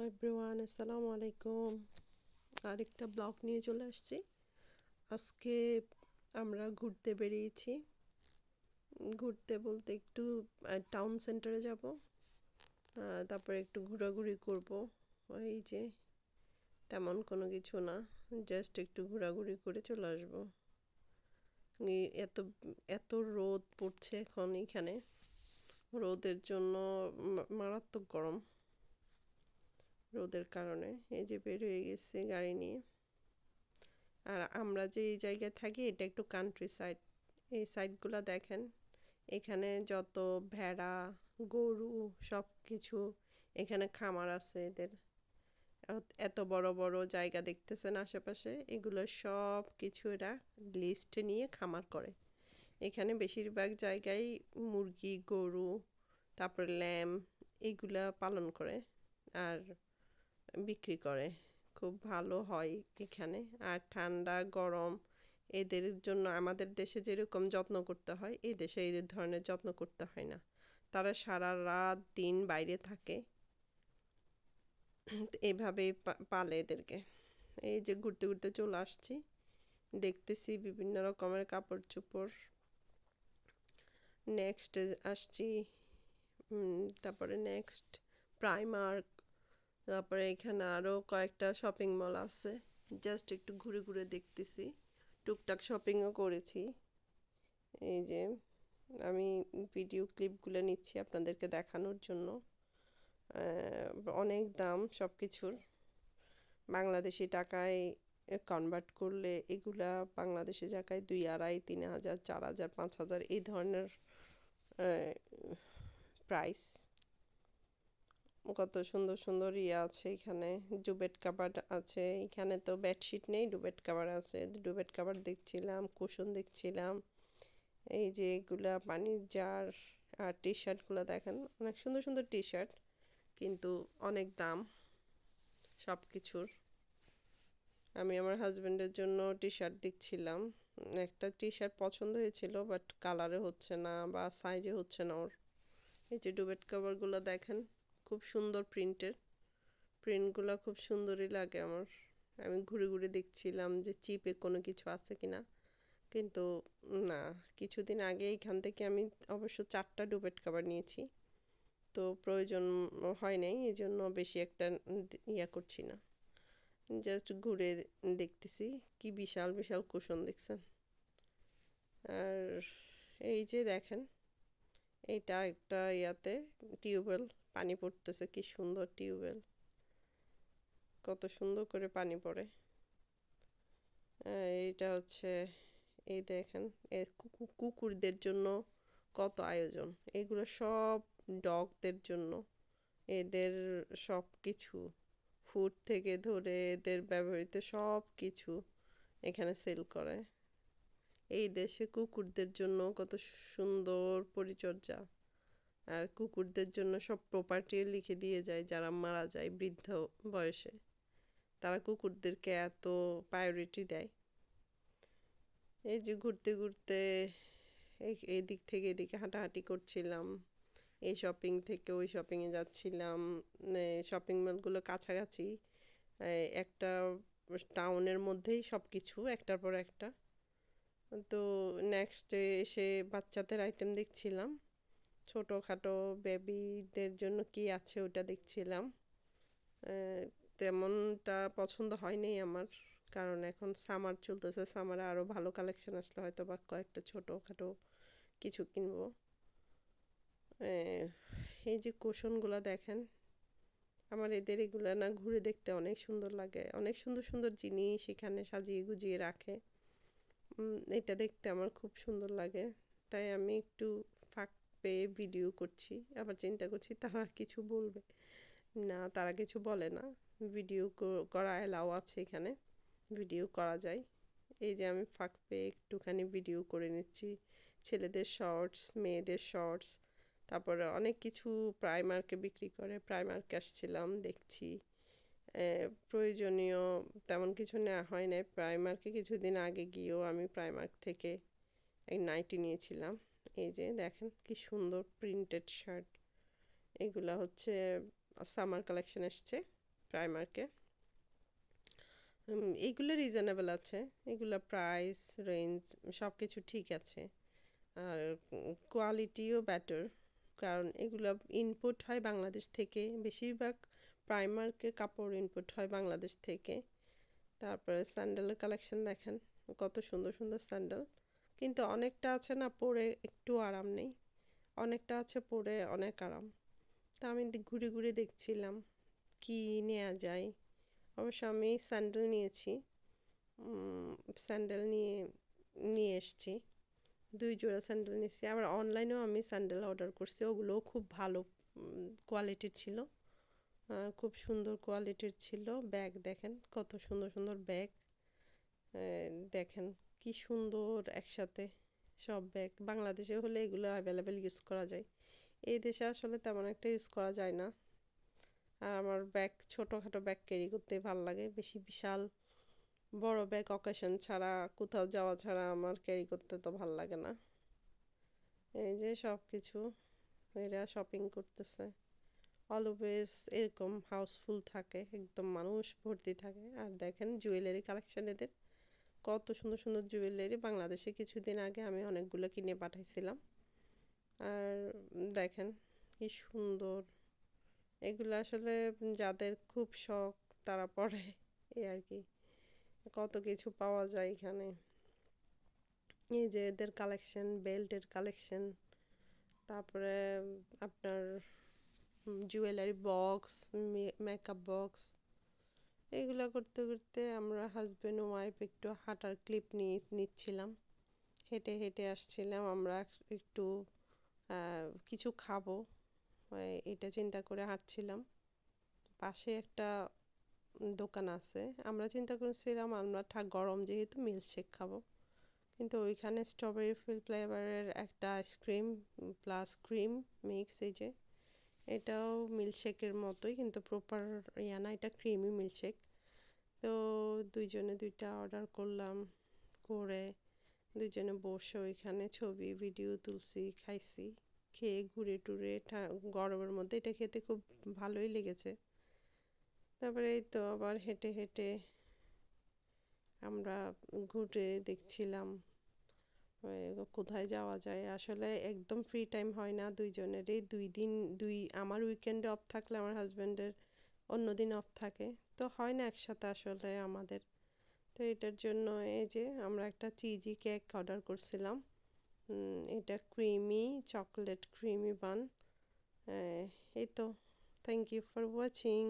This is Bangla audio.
এভরিওয়ান আসসালামু আলাইকুম। আরেকটা ব্লগ নিয়ে চলে আসছি। আজকে আমরা ঘুরতে বেরিয়েছি। ঘুরতে বলতে একটু টাউন সেন্টারে যাব, তারপরে একটু ঘোরাঘুরি করব। এই যে তেমন কোনো কিছু না, জাস্ট একটু ঘোরাঘুরি করে চলে আসব। এত এত রোদ পড়ছে এখন এখানে, রোদের জন্য মারাত্মক গরম। রোদের কারণে এই যে বের হয়ে গেছে গাড়ি নিয়ে। আর আমরা যে এই জায়গায় থাকি এটা একটু কান্ট্রি সাইড। এই সাইডগুলো দেখেন, এখানে যত ভেড়া গরু সব কিছু, এখানে খামার আছে এদের। এত বড় বড় জায়গা দেখতেছেন আশেপাশে, এগুলো সব কিছু এরা লিস্টে নিয়ে খামার করে। এখানে বেশিরভাগ জায়গায় মুরগি গরু তারপরে ল্যাম্ব এগুলা পালন করে আর বিক্রি করে। খুব ভালো হয় এখানে। আর ঠান্ডা গরম এদের জন্য আমাদের দেশে যেরকম যত্ন করতে হয় এই দেশে এই ধরনের যত্ন করতে হয় না। তারা সারা রাত দিন বাইরে থাকে, এইভাবেই পালে এদেরকে। এই যে ঘুরতে ঘুরতে চলে আসছি, দেখতেছি বিভিন্ন রকমের কাপড় চোপড়। নেক্সট আসছি, তারপরে নেক্সট প্রাইমার্ক, তারপরে এখানে আরও কয়েকটা শপিং মল আছে। জাস্ট একটু ঘুরে ঘুরে দেখতেছি, টুকটাক শপিংও করেছি। এই যে আমি ভিডিও ক্লিপগুলো নিচ্ছি আপনাদেরকে দেখানোর জন্য। অনেক দাম সব কিছুর, বাংলাদেশি টাকায় কনভার্ট করলে এগুলা বাংলাদেশি টাকায় 2,500, 3,000, 4,000, 5,000 এই ধরনের প্রাইস। কত সুন্দর সুন্দর ইয়ে আছে এখানে, ডুবেট কাভার আছে। এখানে তো বেডশিট নেই, ডুবেট কাভার আছে। ডুবেট কাভার দেখছিলাম, কুশন দেখছিলাম। এই যে এগুলা পানির জার। আর টি শার্টগুলো দেখেন, অনেক সুন্দর সুন্দর টি শার্ট, কিন্তু অনেক দাম সব কিছুর। আমি আমার হাজব্যান্ডের জন্য টি শার্ট দেখছিলাম। একটা টি শার্ট পছন্দ হয়েছিল, বাট কালারে হচ্ছে না বা সাইজে হচ্ছে না ওর। এই যে ডুবেট কাভারগুলো দেখেন, খুব সুন্দর প্রিন্টের। প্রিন্টগুলো খুব সুন্দরই লাগে আমার। আমি ঘুরে ঘুরে দেখছিলাম যে চিপে কোনো কিছু আছে কিনা, কিন্তু না। কিছুদিন আগে এখান থেকে আমি অবশ্য 4টা ডুবেট কাভার নিয়েছি, তো প্রয়োজন হয় নাই, এই জন্য বেশি একটা ইয়া করছি না। জাস্ট ঘুরে দেখতেছি। কি বিশাল বিশাল কুশন দেখছেন। আর এই যে দেখেন, এইটা একটা ইয়াতে টিউবওয়েল, পানি পড়তেছে, কি সুন্দর টিউবওয়েল, কত সুন্দর করে পানি পড়ে। এইটা হচ্ছে, এই দেখেন কুকুরদের জন্য কত আয়োজন। এগুলো সব ডগদের জন্য। এদের সব কিছু, ফুড থেকে ধরে এদের ব্যবহৃত সব কিছু এখানে সেল করে। এই দেশে কুকুরদের জন্য কত সুন্দর পরিচর্যা। আর কুকুরদের জন্য সব প্রপার্টি লিখে দিয়ে যায় যারা মারা যায় বৃদ্ধ বয়সে, তারা কুকুরদেরকে এত প্রায়োরিটি দেয়। এই যে ঘুরতে ঘুরতে এই দিক থেকে এদিকে হাঁটাহাঁটি করছিলাম, এই শপিং থেকে ওই শপিংয়ে যাচ্ছিলাম। শপিং মলগুলো কাছাকাছি, একটা টাউনের মধ্যেই সব কিছু একটার পর একটা। তো নেক্সটে এসে বাচ্চাদের আইটেম দেখছিলাম, ছোটোখাটো বেবিদের জন্য কি আছে ওটা দেখছিলাম। তেমনটা পছন্দ হয়নি আমার, কারণ এখন সামার চলতেছে, সামারে আরও ভালো কালেকশন আসলে হয়তো বা কয়েকটা ছোটোখাটো কিছু কিনবো। এই যে কুশনগুলো দেখেন, আমার এদের এগুলো না ঘুরে দেখতে অনেক সুন্দর লাগে। অনেক সুন্দর সুন্দর জিনিস এখানে সাজিয়ে গুজিয়ে রাখে। এটা দেখতে আমার খুব সুন্দর লাগে, তাই আমি একটু ফাঁক পেয়ে ভিডিও করছি। আবার চিন্তা করছি তারা কিছু বলবে না, তারা কিছু বলে না। ভিডিও করা অ্যালাউ আছে এখানে, ভিডিও করা যায়। এই যে আমি ফাঁক পেয়ে একটুখানি ভিডিও করে নিচ্ছি। ছেলেদের শর্টস, মেয়েদের শর্টস, তারপরে অনেক কিছু প্রাইমার্কে বিক্রি করে। প্রাইমার্কে আসছিলাম, দেখছি। প্রয়োজনীয় তেমন কিছু নেওয়া হয় নাই। প্রাইমার্কে কিছুদিন আগে গিয়েও আমি প্রাইমার্ক থেকে এই নাইটি নিয়েছিলাম। এই যে দেখেন কি সুন্দর প্রিন্টেড শার্ট, এগুলা হচ্ছে সামার কালেকশন এসছে। প্রাইমার্কে। এইগুলো রিজনেবল আছে, এগুলো প্রাইস রেঞ্জ সব কিছু ঠিক আছে, আর কোয়ালিটিও বেটার, কারণ এগুলো ইনপুট হয় বাংলাদেশ থেকে, বেশিরভাগ প্রাইমার্কে কাপড় ইনপুট হয় বাংলাদেশ থেকে। তারপরে স্যান্ডেলের কালেকশন দেখেন, কত সুন্দর সুন্দর স্যান্ডেল, কিন্তু অনেকটা আছে না পরে একটু আরাম নেই, অনেকটা আছে পরে অনেক আরাম। তা আমি ঘুরে ঘুরে দেখছিলাম কি নেওয়া যায়। অবশ্য আমি স্যান্ডেল নিয়েছি, স্যান্ডেল নিয়ে নিয়ে এসছি, 2 জোড়া স্যান্ডেল নিয়েছি। আবার অনলাইনেও আমি স্যান্ডেল অর্ডার করছি, ওগুলোও খুব ভালো কোয়ালিটির ছিল, খুব সুন্দর কোয়ালিটির ছিল। ব্যাগ দেখেন কত সুন্দর সুন্দর ব্যাগ, দেখেন কি সুন্দর একসাথে সব ব্যাগ। বাংলাদেশে হলে এগুলো অ্যাভেলেবেল ইউজ করা যায়, এই দেশে আসলে তেমন একটা ইউজ করা যায় না। আর আমার ব্যাগ ছোটোখাটো ব্যাগ ক্যারি করতে ভালো লাগে, বেশি বিশাল বড় ব্যাগ অকেশন ছাড়া, কোথাও যাওয়া ছাড়া আমার ক্যারি করতে তো ভাল লাগে না। এই যে সব কিছু এরা শপিং করতেছে, অলওয়েজ এরকম হাউসফুল থাকে, একদম মানুষ ভর্তি থাকে। আর দেখেন জুয়েলারি কালেকশন এদের, কত সুন্দর সুন্দর জুয়েলারি। বাংলাদেশে কিছুদিন আগে আমি অনেকগুলো কিনে পাঠাইছিলাম, আর দেখেন কি সুন্দর। এগুলো আসলে যাদের খুব শখ তারা পরে, এই আর কি, কত কিছু পাওয়া যায় এখানে। এই যে এদের কালেকশন, বেল্টের কালেকশন, তারপরে আপনার জুয়েলারি বক্স, মেকআপ বক্স, এইগুলা করতে করতে আমরা হাজব্যান্ড ওয়াইফ একটু হাঁটার ক্লিপ নিচ্ছিলাম, হেঁটে হেঁটে আসছিলাম আমরা, একটু কিছু খাবো এটা চিন্তা করে হাঁটছিলাম। পাশে একটা দোকান আছে, আমরা চিন্তা করছিলাম আমরা গরম যেহেতু মিল্কশেক খাবো, কিন্তু ওইখানে স্ট্রবেরি ফ্লেভারের একটা আইসক্রিম প্লাস ক্রিম মিক্স, এই যে এটাও মিল্কশেকের মতোই কিন্তু প্রপার ইয়া না, এটা ক্রিমি মিল্কশেক। তো দুইজনে দুইটা অর্ডার করলাম, করে দুইজনে বসে ওইখানে ছবি ভিডিও তুলছি, খাইছি, খেয়ে ঘুরে টুরে, গরমের মধ্যে এটা খেতে খুব ভালোই লেগেছে। তারপরে এই তো আবার হেঁটে হেঁটে আমরা ঘুরে দেখছিলাম কোথায় যাওয়া যায়। আসলে একদম ফ্রি টাইম হয় না দুইজনেরই, 2 দিন আমার উইকেন্ডে অফ থাকলে আমার হাজব্যান্ডের অন্য দিন অফ থাকে, তো হয় না একসাথে আসলে আমাদের। তো এটার জন্য এই যে আমরা একটা চিজি কেক অর্ডার করছিলাম, এটা ক্রিমি চকলেট ক্রিমি বান। এই তো, থ্যাংক ইউ ফর ওয়াচিং।